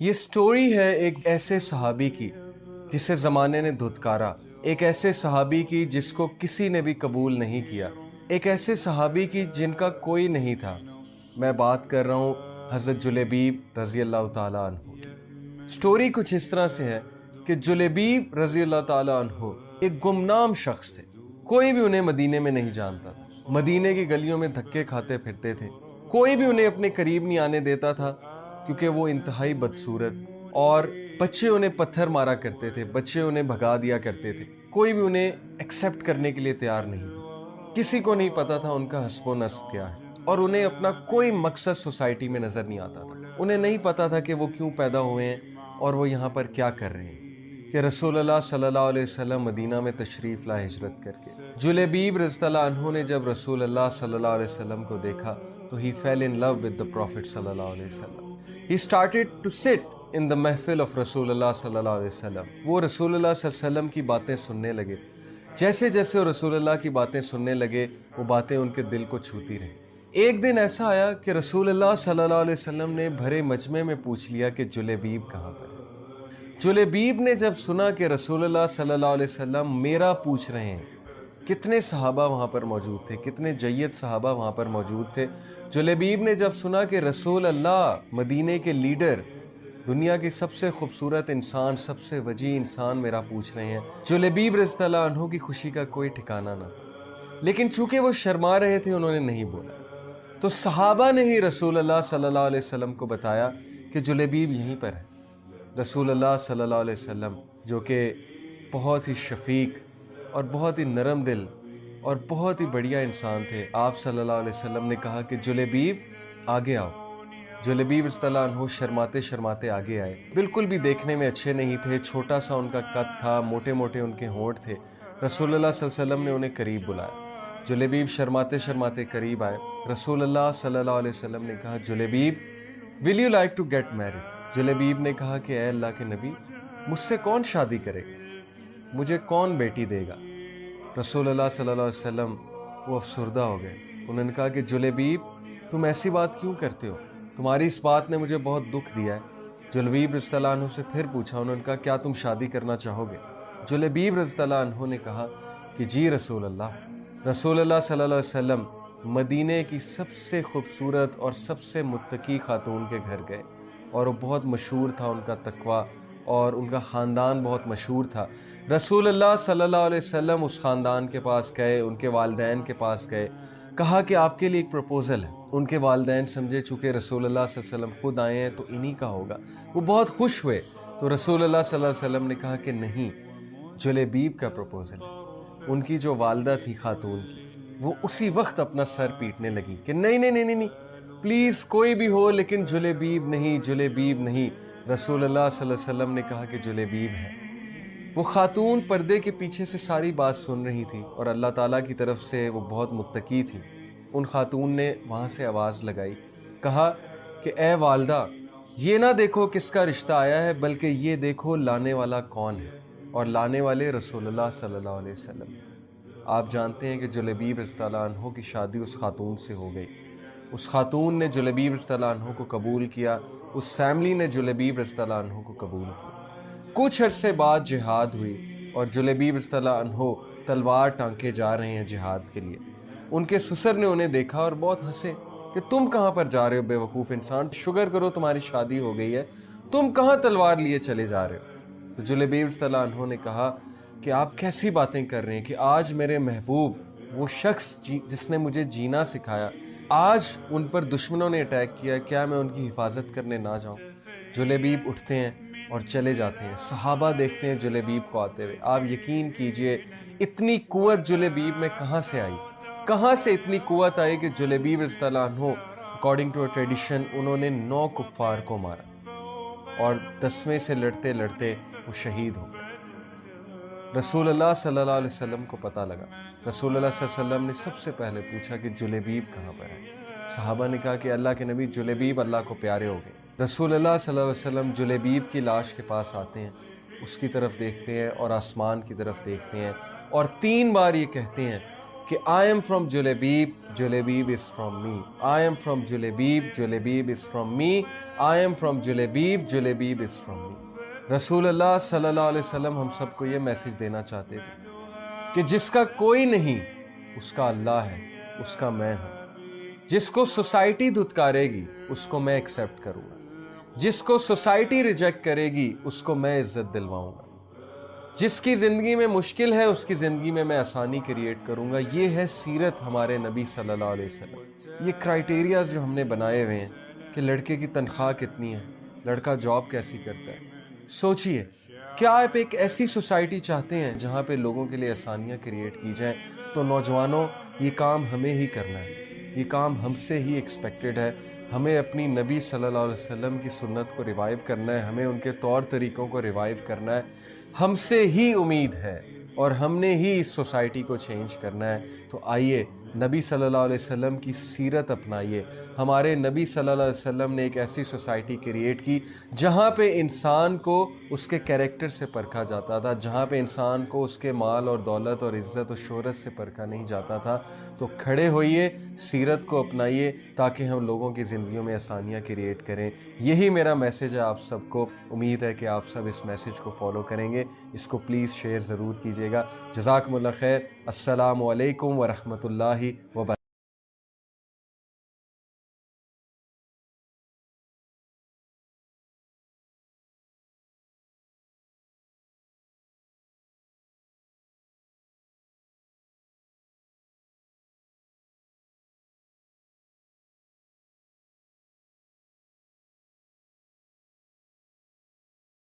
یہ سٹوری ہے ایک ایسے صحابی کی جسے زمانے نے دھتکارا، ایک ایسے صحابی کی جس کو کسی نے بھی قبول نہیں کیا، ایک ایسے صحابی کی جن کا کوئی نہیں تھا۔ میں بات کر رہا ہوں حضرت جلیبیب رضی اللہ تعالیٰ عنہ۔ سٹوری کچھ اس طرح سے ہے کہ جلیبیب رضی اللہ تعالیٰ عنہ ایک گمنام شخص تھے، کوئی بھی انہیں مدینے میں نہیں جانتا، مدینے کی گلیوں میں دھکے کھاتے پھرتے تھے، کوئی بھی انہیں اپنے قریب نہیں آنے دیتا تھا کیونکہ وہ انتہائی بدصورت، اور بچے انہیں پتھر مارا کرتے تھے، بچے انہیں بھگا دیا کرتے تھے، کوئی بھی انہیں ایکسیپٹ کرنے کے لیے تیار نہیں تھا، کسی کو نہیں پتا تھا ان کا حسب و نسب کیا ہے، اور انہیں اپنا کوئی مقصد سوسائٹی میں نظر نہیں آتا تھا، انہیں نہیں پتا تھا کہ وہ کیوں پیدا ہوئے ہیں اور وہ یہاں پر کیا کر رہے ہیں کہ رسول اللہ صلی اللہ علیہ وسلم مدینہ میں تشریف لا ہجرت کر کے۔ جلیبیب رضی اللہ عنہ نے جب رسول اللہ صلی اللہ علیہ وسلم کو دیکھا تو he fell in love with the Prophet صلی اللہ علیہ وسلم۔ He started to sit in the محفل of رسول اللہ صلی اللہ علیہ وسلم۔ وہ رسول اللہ صلی اللہ علیہ وسلم کی باتیں سننے لگے، جیسے جیسے وہ رسول اللہ کی باتیں سننے لگے وہ باتیں ان کے دل کو چھوتی رہیں۔ ایک دن ایسا آیا کہ رسول اللہ صلی اللہ علیہ وسلم نے بھرے مجمع میں پوچھ لیا کہ جلیبیب کہاں پر ہے۔ جلیبیب نے جب سنا کہ رسول اللہ صلی اللہ علیہ وسلم میرا پوچھ رہے ہیں، کتنے صحابہ وہاں پر موجود تھے، کتنے جید صحابہ وہاں پر موجود تھے، جلیبیب نے جب سنا کہ رسول اللہ مدینے کے لیڈر، دنیا کی سب سے خوبصورت انسان، سب سے وجیہ انسان میرا پوچھ رہے ہیں، جلیبیب رضی اللہ عنہ کی خوشی کا کوئی ٹھکانہ نہ تھا، لیکن چونکہ وہ شرما رہے تھے انہوں نے نہیں بولا، تو صحابہ نے ہی رسول اللہ صلی اللہ علیہ وسلم کو بتایا کہ جلیبیب یہیں پر ہے۔ رسول اللہ صلی اللہ علیہ وسلم جو کہ بہت ہی شفیق اور بہت ہی نرم دل اور بہت ہی بڑھیا انسان تھے، آپ صلی اللہ علیہ وسلم نے کہا کہ جلیبیب آگے آؤ۔ جلیبیب رضی اللہ عنہ شرماتے شرماتے آگے آئے، بالکل بھی دیکھنے میں اچھے نہیں تھے، چھوٹا سا ان کا قد تھا، موٹے موٹے ان کے ہونٹ تھے۔ رسول اللہ صلی اللہ علیہ وسلم نے انہیں قریب بلایا، جلیبیب شرماتے شرماتے قریب آئے۔ رسول اللہ صلی اللہ علیہ وسلم نے کہا Julaybib will you like to get married؟ Julaybib نے کہا کہ اے اللہ کے نبی، مجھ سے کون شادی کرے گا، مجھے کون بیٹی دے گا؟ رسول اللہ صلی اللہ علیہ وسلم وہ افسردہ ہو گئے، انہوں نے کہا کہ جلیبیب تم ایسی بات کیوں کرتے ہو، تمہاری اس بات نے مجھے بہت دکھ دیا ہے۔ جلیبیب رضی اللہ عنہ سے پھر پوچھا، انہوں نے کہا کیا تم شادی کرنا چاہو گے؟ جلیبیب رضی اللہ عنہ نے کہا کہ جی رسول اللہ۔ رسول اللہ صلی اللہ علیہ وسلم مدینے کی سب سے خوبصورت اور سب سے متقی خاتون کے گھر گئے، اور وہ بہت مشہور تھا ان کا تقویٰ، اور ان کا خاندان بہت مشہور تھا۔ رسول اللہ صلی اللہ علیہ وسلم اس خاندان کے پاس گئے، ان کے والدین کے پاس گئے، کہا کہ آپ کے لیے ایک پروپوزل ہے۔ ان کے والدین سمجھے چونکہ رسول اللہ صلی اللہ علیہ وسلم خود آئے ہیں تو انہی کا ہوگا، وہ بہت خوش ہوئے، تو رسول اللہ صلی اللہ علیہ وسلم نے کہا کہ نہیں، جلیبیب کا پروپوزل ہے۔ ان کی جو والدہ تھی خاتون کی، وہ اسی وقت اپنا سر پیٹنے لگی کہ نہیں نہیں نہیں نہیں، پلیز کوئی بھی ہو لیکن جلیبیب نہیں، جلیبیب نہیں۔ رسول اللہ صلی اللہ علیہ وسلم نے کہا کہ جلیبیب ہے۔ وہ خاتون پردے کے پیچھے سے ساری بات سن رہی تھی، اور اللہ تعالیٰ کی طرف سے وہ بہت متقی تھی۔ ان خاتون نے وہاں سے آواز لگائی، کہا کہ اے والدہ، یہ نہ دیکھو کس کا رشتہ آیا ہے، بلکہ یہ دیکھو لانے والا کون ہے، اور لانے والے رسول اللہ صلی اللہ علیہ وسلم۔ آپ جانتے ہیں کہ جلیبیب رضی اللہ عنہ کی شادی اس خاتون سے ہو گئی، اس خاتون نے جلیبیب رضی اللہ عنہ کو قبول کیا، اس فیملی نے جلیبیب رضی اللہ عنہ کو قبول کیا۔ کچھ عرصے بعد جہاد ہوئی، اور جلیبیب رضی اللہ عنہ تلوار ٹانکے جا رہے ہیں جہاد کے لیے۔ ان کے سسر نے انہیں دیکھا اور بہت ہنسے کہ تم کہاں پر جا رہے ہو بے وقوف انسان، شکر کرو تمہاری شادی ہو گئی ہے، تم کہاں تلوار لیے چلے جا رہے ہو؟ تو جلیبیب رضی اللہ عنہ نے کہا کہ آپ کیسی باتیں کر رہے ہیں کہ آج میرے محبوب، وہ شخص جس نے مجھے جینا سکھایا، آج ان پر دشمنوں نے اٹیک کیا، کیا میں ان کی حفاظت کرنے نہ جاؤں؟ جلیبیب اٹھتے ہیں اور چلے جاتے ہیں، صحابہ دیکھتے ہیں جلیبیب کو آتے ہوئے۔ آپ یقین کیجئے اتنی قوت جلیبیب میں کہاں سے آئی، کہاں سے اتنی قوت آئی کہ جلیبیب رضی اللہ عنہ اکارڈنگ ٹو اے ٹریڈیشن انہوں نے 9 کفار کو مارا، اور 10ویں سے لڑتے لڑتے وہ شہید ہو گئے۔ رسول اللہ صلی اللہ علیہ وسلم کو پتہ لگا، رسول اللہ صلی اللہ علیہ وسلم نے سب سے پہلے پوچھا کہ جلیبیب کہاں پر ہے؟ صحابہ نے کہا کہ اللہ کے نبی جلیبیب اللہ کو پیارے ہو گئے۔ رسول اللہ صلی اللہ علیہ وسلم جلیبیب کی لاش کے پاس آتے ہیں، اس کی طرف دیکھتے ہیں اور آسمان کی طرف دیکھتے ہیں، اور 3 بار یہ کہتے ہیں کہ I am from Julebiib, Julebiib is from me. I am from Julebiib, Julebiib is from me. I am from Julebiib, Julebiib is from me. رسول اللہ صلی اللہ علیہ وسلم ہم سب کو یہ میسیج دینا چاہتے تھے کہ جس کا کوئی نہیں اس کا اللہ ہے، اس کا میں ہوں. جس کو سوسائٹی دھتکارے گی اس کو میں ایکسیپٹ کروں گا، جس کو سوسائٹی ریجیکٹ کرے گی اس کو میں عزت دلواؤں گا، جس کی زندگی میں مشکل ہے اس کی زندگی میں آسانی کریٹ کروں گا. یہ ہے سیرت ہمارے نبی صلی اللہ علیہ وسلم. یہ کرائیٹیریاز جو ہم نے بنائے ہوئے ہیں کہ لڑکے کی تنخواہ کتنی ہے، لڑکا جاب کیسی کرتا ہے. سوچئے کیا آپ ایک ایسی سوسائٹی چاہتے ہیں جہاں پہ لوگوں کے لیے آسانیاں کریٹ کی جائیں؟ تو نوجوانوں، یہ کام ہمیں ہی کرنا ہے، یہ کام ہم سے ہی ایکسپیکٹڈ ہے. ہمیں اپنی نبی صلی اللہ علیہ وسلم کی سنت کو ریوائیو کرنا ہے، ہمیں ان کے طور طریقوں کو ریوائیو کرنا ہے. ہم سے ہی امید ہے اور ہم نے ہی اس سوسائٹی کو چینج کرنا ہے. تو آئیے نبی صلی اللہ علیہ وسلم کی سیرت اپنائیے. ہمارے نبی صلی اللہ علیہ وسلم نے ایک ایسی سوسائٹی کریٹ کی جہاں پہ انسان کو اس کے کیریکٹر سے پرکھا جاتا تھا، جہاں پہ انسان کو اس کے مال اور دولت اور عزت و شہرت سے پرکھا نہیں جاتا تھا. تو کھڑے ہوئیے، سیرت کو اپنائیے تاکہ ہم لوگوں کی زندگیوں میں آسانیاں کریٹ کریں. یہی میرا میسیج ہے آپ سب کو. امید ہے کہ آپ سب اس میسیج کو فالو کریں گے. اس کو پلیز شیئر ضرور کیجیے گا. جزاکم اللہ خیر. السلام علیکم ورحمۃ اللہ وبرکاتہ.